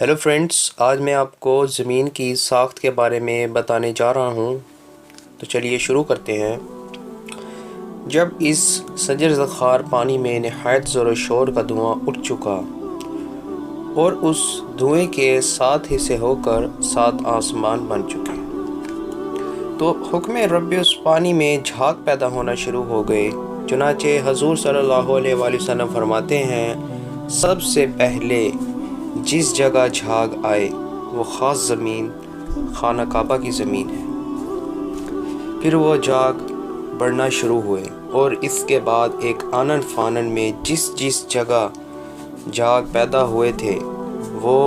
Hello friends, آج میں آپ کو زمین کی ساخت کے بارے میں بتانے جا رہا ہوں، تو چلیے شروع کرتے ہیں۔ جب اس سجر زخار پانی میں نہایت زور و شور کا دھواں اٹھ چکا اور اس دھوئیں کے 7 حصے ہو کر 7 آسمان بن چکے، تو حکم رب اس پانی میں جھاگ پیدا ہونا شروع ہو گئے۔ چنانچہ حضور صلی اللہ علیہ وآلہ وسلم فرماتے ہیں، سب سے پہلے جس جگہ جھاگ آئے وہ خاص زمین خانہ کعبہ کی زمین ہے۔ پھر وہ جھاگ بڑھنا شروع ہوئے اور اس کے بعد ایک آنن فانن میں جس جگہ جھاگ پیدا ہوئے تھے وہ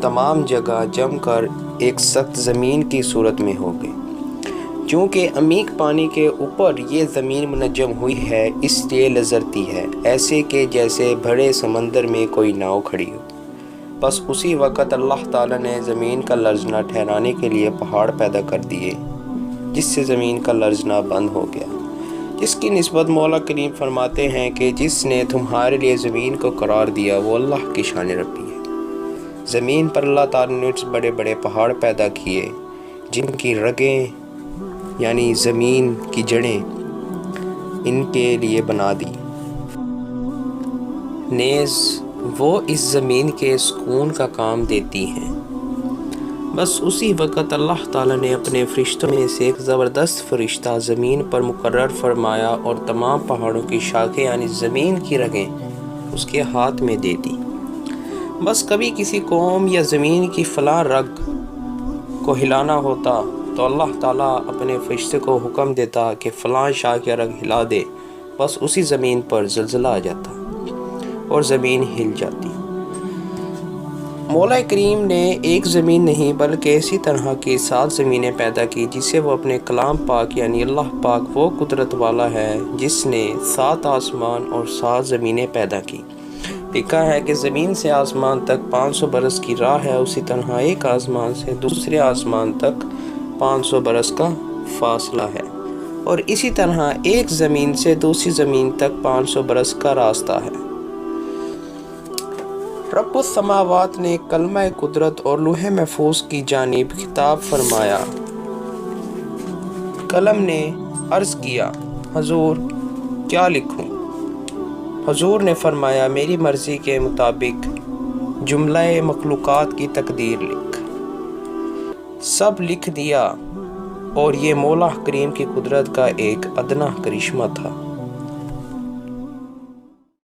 تمام جگہ جم کر ایک سخت زمین کی صورت میں ہو گئے۔ چونکہ عمیق پانی کے اوپر یہ زمین منجم ہوئی ہے، اس لیے لرزتی ہے، ایسے کہ جیسے بڑے سمندر میں کوئی ناؤ کھڑی ہو۔ بس اسی وقت اللہ تعالیٰ نے زمین کا لرزنا ٹھہرانے کے لیے پہاڑ پیدا کر دیے، جس سے زمین کا لرزنا بند ہو گیا، جس کی نسبت مولا کریم فرماتے ہیں کہ جس نے تمہارے لیے زمین کو قرار دیا وہ اللہ کی شان ربی ہے۔ زمین پر اللہ تعالیٰ نے بڑے بڑے پہاڑ پیدا کیے، جن کی رگیں یعنی زمین کی جڑیں ان کے لیے بنا دی، نیز وہ اس زمین کے سکون کا کام دیتی ہیں۔ بس اسی وقت اللہ تعالیٰ نے اپنے فرشتوں میں سے ایک زبردست فرشتہ زمین پر مقرر فرمایا اور تمام پہاڑوں کی شاخیں یعنی زمین کی رگیں اس کے ہاتھ میں دے دی۔ بس کبھی کسی قوم یا زمین کی فلاں رگ کو ہلانا ہوتا تو اللہ تعالیٰ اپنے فرشتے کو حکم دیتا کہ فلاں شاخ یا رگ ہلا دے، بس اسی زمین پر زلزلہ آ جاتا اور زمین ہل جاتی۔ مولا کریم نے ایک زمین نہیں بلکہ اسی طرح کی 7 زمینیں پیدا کی، جسے وہ اپنے کلام پاک یعنی اللہ پاک وہ قدرت والا ہے جس نے 7 آسمان اور 7 زمینیں پیدا کی۔ لکھا ہے کہ زمین سے آسمان تک 500 برس کی راہ ہے، اسی طرح ایک آسمان سے دوسرے آسمان تک 500 برس کا فاصلہ ہے، اور اسی طرح ایک زمین سے دوسری زمین تک 500 برس کا راستہ ہے۔ رب السماوات نے کلمہ قدرت اور لوح محفوظ کی جانب خطاب فرمایا۔ قلم نے عرض کیا، حضور کیا لکھوں؟ حضور نے فرمایا، میری مرضی کے مطابق جملہ مخلوقات کی تقدیر لکھ۔ سب لکھ دیا، اور یہ مولا کریم کی قدرت کا ایک ادنا کرشمہ تھا۔